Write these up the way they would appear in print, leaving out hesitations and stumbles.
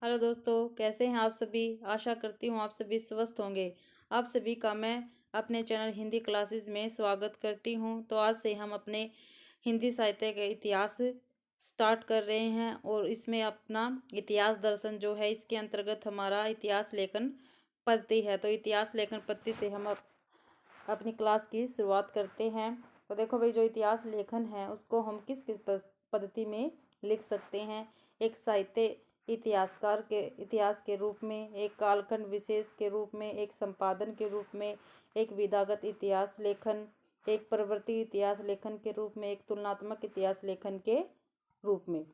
Hello दोस्तों, कैसे हैं आप सभी। आशा करती हूँ आप सभी स्वस्थ होंगे। आप सभी का मैं अपने चैनल हिंदी क्लासेस में स्वागत करती हूँ। तो आज से हम अपने हिंदी साहित्य का इतिहास स्टार्ट कर रहे हैं और इसमें अपना इतिहास दर्शन जो है इसके अंतर्गत हमारा इतिहास लेखन पद्धति है। तो इतिहास लेखन पद्धति से हम अपनी क्लास की शुरुआत करते हैं। तो देखो भाई, जो इतिहास लेखन है उसको हम किस किस पद्धति में लिख सकते हैं। एक साहित्य इतिहासकार के इतिहास के रूप में, एक कालखंड विशेष के रूप में, एक संपादन के रूप में, एक विधागत इतिहास लेखन, एक प्रवृत्ति इतिहास लेखन के रूप में, एक तुलनात्मक इतिहास लेखन के रूप में।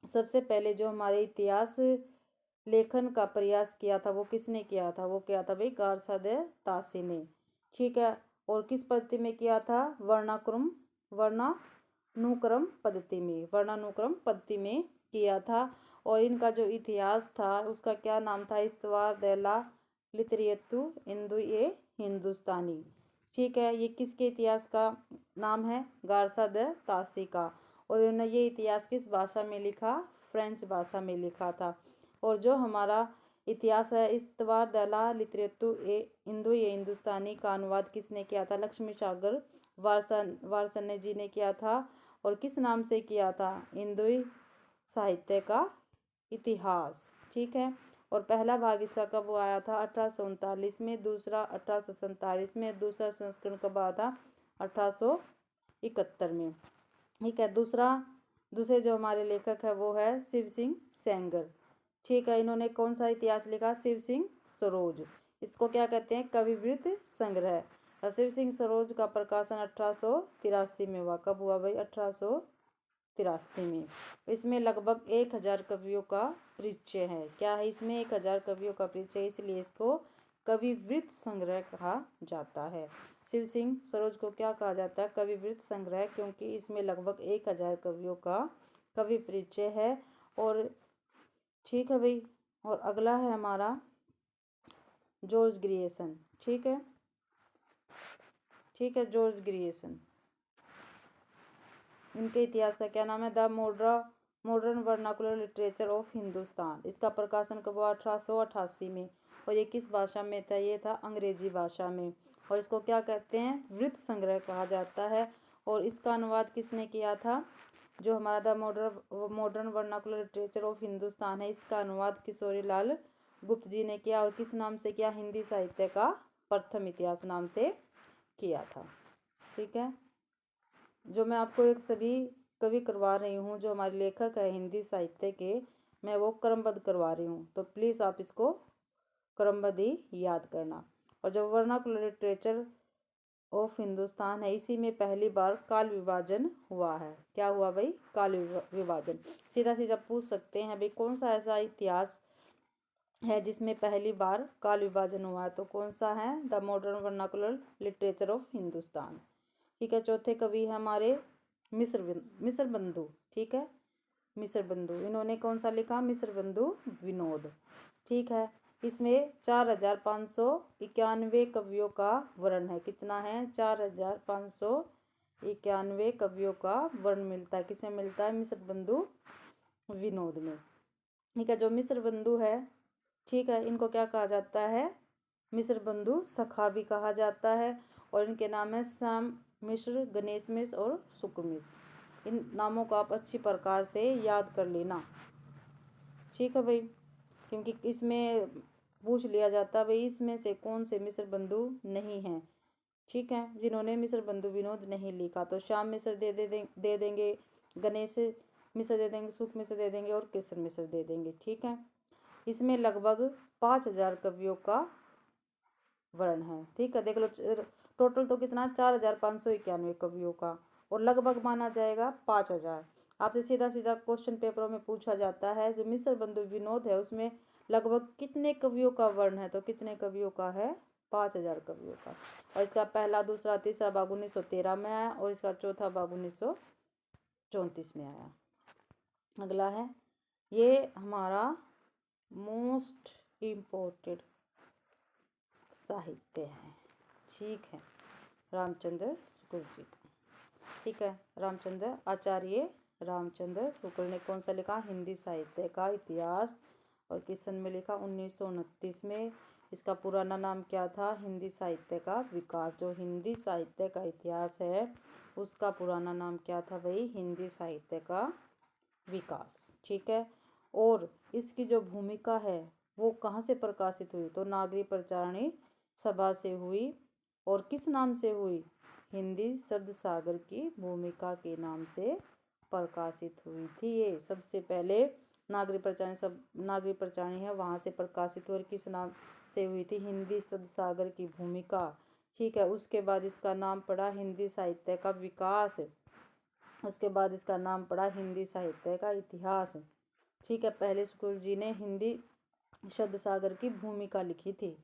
सबसे पहले जो हमारे इतिहास लेखन का प्रयास किया था वो किसने किया था? वो किया था भाई गारसा दे तासी ने। ठीक है। और किस पद्धति में किया था? वर्णानुक्रम पद्धति में किया था। और इनका जो इतिहास था उसका क्या नाम था? इस्तवार देला लितरियतु इंदु ये हिंदुस्तानी। ठीक है। ये किसके इतिहास का नाम है? गारसा द तासी का। और इन्होंने ये इतिहास किस भाषा में लिखा? फ्रेंच भाषा में लिखा था। और जो हमारा इतिहास है इस्तवार दला लितरेतु ए इंदु ये हिंदुस्तानी का अनुवाद किसने किया था? लक्ष्मी सागर वारसने जी ने किया था। और किस नाम से किया था? इंदुई साहित्य का इतिहास। ठीक है। और पहला भाग इसका कब आया था? 1839 में। दूसरा 1847 में। दूसरा संस्करण कब आया था? 1871 में। ठीक है। दूसरे जो हमारे लेखक है वो है शिव सिंह सेंगर। ठीक है। इन्होंने कौन सा इतिहास लिखा? शिव सिंह सरोज। इसको क्या कहते हैं? कविवृत्त संग्रह। शिव सिंह सरोज का प्रकाशन 1883 में हुआ। कब हुआ भाई? 1883 में। इसमें लगभग 1000 कवियों का परिचय है। क्या है इसमें? 1000 कवियों का परिचय, इसलिए इसको कविवृत्त संग्रह कहा जाता है। शिव सिंह सरोज को क्या कहा जाता है? कविवृत्त संग्रह, क्योंकि इसमें लगभग 1000 कवियों का कवि परिचय है। और ठीक है भाई। और अगला है हमारा जॉर्ज ग्रियर्सन। ठीक है। ठीक है, जॉर्ज ग्रियर्सन। इनके इतिहास का क्या नाम है? The modern vernacular literature of Hindustan. इसका प्रकाशन कब हुआ? 1888 में। और ये किस भाषा में था? ये था अंग्रेजी भाषा में। और इसको क्या कहते हैं? वृत्त संग्रह कहा जाता है। और इसका अनुवाद किसने किया था? जो हमारा the modern vernacular literature of Hindustan है, इसका अनुवाद किशोरी लाल गुप्त जी ने किया। और किस नाम से किया? हिंदी साहित्य का प्रथम इतिहास नाम से किया था। ठीक है। जो मैं आपको एक सभी कवि करवा रही हूँ, जो हमारे लेखक है हिंदी साहित्य के, मैं वो क्रमबद्ध करवा रही हूँ। तो प्लीज़ आप इसको क्रमबद्ध ही याद करना। और जो वर्नाकुलर लिटरेचर ऑफ हिंदुस्तान है, इसी में पहली बार काल विभाजन हुआ है। क्या हुआ भाई? काल विभाजन। सीधा सीधा पूछ सकते हैं भाई कौन सा ऐसा इतिहास है जिसमें पहली बार काल विभाजन हुआ है? तो कौन सा है? The modern vernacular literature of Hindustan. ठीक है। चौथे कवि है हमारे मिस्र बंधु। ठीक है। मिस्र बंधु, इन्होंने कौन सा लिखा? मिस्र बंधु विनोद। ठीक है। इसमें 4591 कवियों का वर्ण है। कितना है? 4591 कवियों का वर्ण मिलता है। किसे मिलता है? मिस्र बंधु विनोद में। ठीक है। जो मिस्र बंधु है, ठीक है, इनको क्या कहा जाता है? मिस्र बंधु सखा भी कहा जाता है। और इनके नाम है श्याम मिश्र, गणेश मिश्र और शुक्र मिश्र। इन नामों को आप अच्छी प्रकार से याद कर लेना। ठीक है भाई, क्योंकि इसमें पूछ लिया जाता है भाई इसमें से कौन से मिस्र बंधु नहीं हैं। ठीक है। जिन्होंने मिस्र बंधु विनोद नहीं लिखा, तो श्याम मिश्र दे देंगे, गणेश मिश्र दे देंगे, सुख मिश्र दे देंगे और केसर मिश्र दे देंगे। ठीक है। इसमें लगभग 5000 कवियों का वर्ण है। ठीक है। देख लो, टोटल तो कितना? 4591 कवियों का, और लगभग माना जाएगा 5000। आपसे सीधा सीधा क्वेश्चन पेपरों में पूछा जाता है जो मिस्र बंधु विनोद है उसमें लगभग कितने कवियों का वर्ण है? तो कितने कवियों का है? 5000 कवियों का। और इसका पहला, दूसरा, तीसरा भाग 1913 में आया और इसका चौथा भाग 1934 में आया। अगला है, ये हमारा मोस्ट इम्पोर्टेंट साहित्य है। ठीक है। रामचंद्र शुक्ल जी का। ठीक है। आचार्य रामचंद्र शुक्ल ने कौन सा लिखा? हिंदी साहित्य का इतिहास। और किस सन में लिखा? 1929 में। इसका पुराना नाम क्या था? हिंदी साहित्य का विकास। जो हिंदी साहित्य का इतिहास है उसका पुराना नाम क्या था भाई? हिंदी साहित्य का विकास। ठीक है। और इसकी जो भूमिका है वो कहाँ से प्रकाशित हुई? तो नागरी प्रचारणी सभा से हुई। और किस नाम से हुई? हिंदी शब्द सागर की भूमिका के नाम से प्रकाशित हुई थी। ये सबसे पहले नागरी प्रचारणी है वहाँ से प्रकाशित हुई। और किस नाम से हुई थी? हिंदी शब्द सागर की भूमिका। ठीक है। उसके बाद इसका नाम पड़ा हिंदी साहित्य का विकास। उसके बाद इसका नाम पड़ा हिंदी साहित्य का इतिहास। ठीक है। पहले शुक्ल जी ने हिंदी शब्द सागर की भूमिका लिखी थी।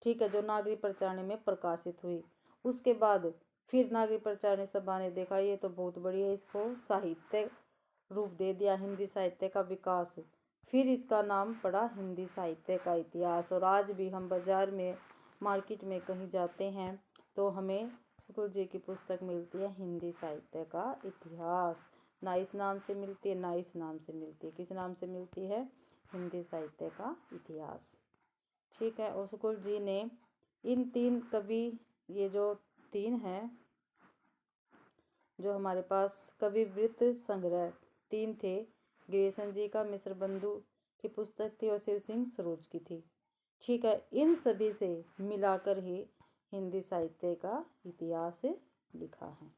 ठीक है, जो नागरी प्रचारणी में प्रकाशित हुई। उसके बाद फिर नागरी प्रचारणी सभा ने देखा ये तो बहुत बढ़िया है, इसको साहित्य रूप दे दिया, हिंदी साहित्य का विकास। फिर इसका नाम पड़ा हिंदी साहित्य का इतिहास। और आज भी हम बाजार में मार्केट में कहीं जाते हैं तो हमें शुक्ल जी की पुस्तक मिलती है हिंदी साहित्य का इतिहास। ना इस नाम से मिलती है ना इस नाम से मिलती है। किस नाम से मिलती है? हिंदी साहित्य का इतिहास। ठीक है। और शुक्ल जी ने इन तीन कवि, ये जो तीन हैं जो हमारे पास कवि वृत्त संग्रह तीन थे, गिरीशन जी का, मिश्र बंधु की पुस्तक थी और शिव सिंह सरोज की थी। ठीक है। इन सभी से मिलाकर ही हिंदी साहित्य का इतिहास लिखा है।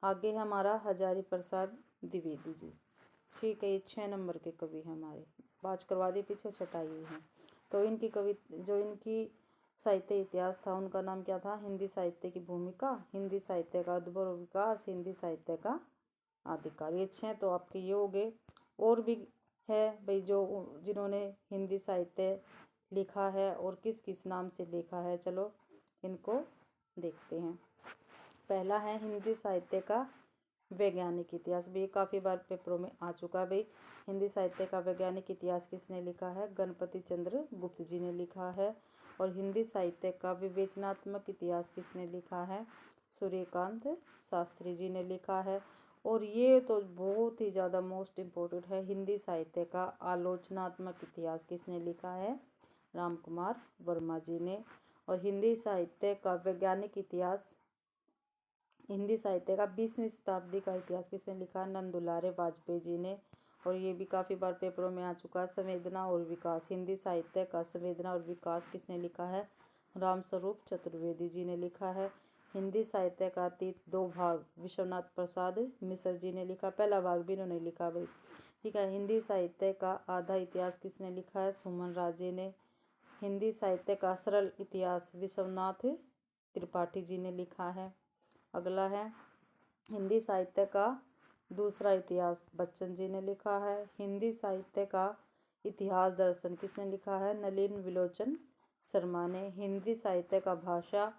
आगे है हमारा हजारी प्रसाद द्विवेदी जी। ठीक है। ये 6 नंबर के कवि हैं हमारे। बात करवा दी पीछे, छटाई हुई है। तो इनकी इनकी साहित्य इतिहास था उनका नाम क्या था? हिंदी साहित्य की भूमिका, हिंदी साहित्य का उद्भव और विकास, हिंदी साहित्य का आदिकाल। ये 6 तो आपके ये हो गए। और भी है भाई जो जिन्होंने हिंदी साहित्य लिखा है और किस किस नाम से लिखा है, चलो इनको देखते हैं। पहला है हिंदी साहित्य का वैज्ञानिक इतिहास। भी काफ़ी बार पेपरों में आ चुका है भाई। हिंदी साहित्य का वैज्ञानिक इतिहास किसने लिखा है? गणपति चंद्र गुप्त जी ने लिखा है। और हिंदी साहित्य का विवेचनात्मक इतिहास किसने लिखा है? सूर्यकांत शास्त्री जी ने लिखा है। और ये तो बहुत ही ज़्यादा मोस्ट इम्पोर्टेंट है, हिंदी साहित्य का आलोचनात्मक इतिहास किसने लिखा है? राम कुमार वर्मा जी ने। और हिंदी साहित्य का वैज्ञानिक इतिहास, हिंदी साहित्य का 20वीं शताब्दी का इतिहास किसने लिखा? नंदुलारे वाजपेयी जी ने। और ये भी काफ़ी बार पेपरों में आ चुका है। संवेदना और विकास, हिंदी साहित्य का संवेदना और विकास किसने लिखा है? रामस्वरूप चतुर्वेदी जी ने लिखा है। हिंदी साहित्य का अतीत 2 भाग, विश्वनाथ प्रसाद मिश्र जी ने लिखा। पहला भाग भी इन्होंने लिखा भाई। ठीक है। हिंदी साहित्य का आधा इतिहास किसने लिखा है? सुमन राजे ने। हिंदी साहित्य का सरल इतिहास विश्वनाथ त्रिपाठी जी ने लिखा है। अगला है हिंदी साहित्य का दूसरा इतिहास, बच्चन जी ने लिखा है। हिंदी साहित्य का इतिहास दर्शन किसने लिखा है? नलिन विलोचन शर्मा ने। हिंदी साहित्य का भाषा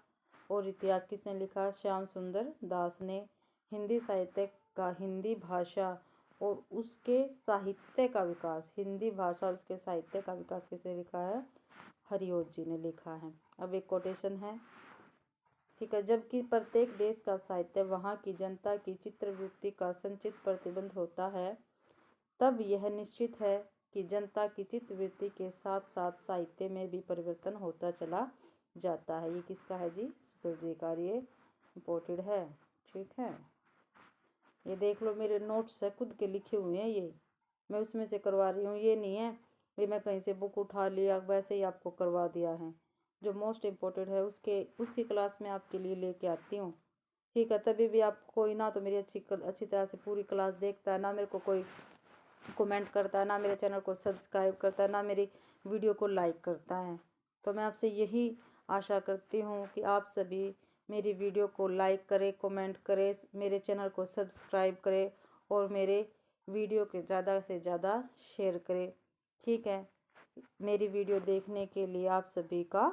और इतिहास किसने लिखा? श्याम सुंदर दास ने। हिंदी साहित्य का हिंदी भाषा और उसके साहित्य का विकास, हिंदी भाषा और उसके साहित्य का विकास किसने लिखा है? हरिओत जी ने लिखा है। अब एक कोटेशन है। ठीक है। जबकि प्रत्येक देश का साहित्य वहाँ की जनता की चित्रवृत्ति का संचित प्रतिबिंब होता है, तब यह निश्चित है कि जनता की चित्रवृत्ति के साथ साथ साहित्य में भी परिवर्तन होता चला जाता है। ये किसका है जी? शुक्ल जी का। ये इम्पोर्टेड है। ठीक है। ये देख लो, मेरे नोट्स है खुद के लिखे हुए हैं, ये मैं उसमें से करवा रही हूँ। ये नहीं है ये मैं कहीं से बुक उठा लिया वैसे ही आपको करवा दिया है। जो मोस्ट इम्पोर्टेंट है उसकी क्लास में आपके लिए लेके आती हूँ। ठीक है। तभी भी आप कोई ना तो मेरी अच्छी तरह से पूरी क्लास देखता है, ना मेरे को कोई कमेंट करता है, ना मेरे चैनल को सब्सक्राइब करता है, ना मेरी वीडियो को लाइक करता है। तो मैं आपसे यही आशा करती हूँ कि आप सभी मेरी वीडियो को लाइक करें, कमेंट करें, मेरे चैनल को सब्सक्राइब करें और मेरे वीडियो के ज़्यादा से ज़्यादा शेयर करें। ठीक है। मेरी वीडियो देखने के लिए आप सभी का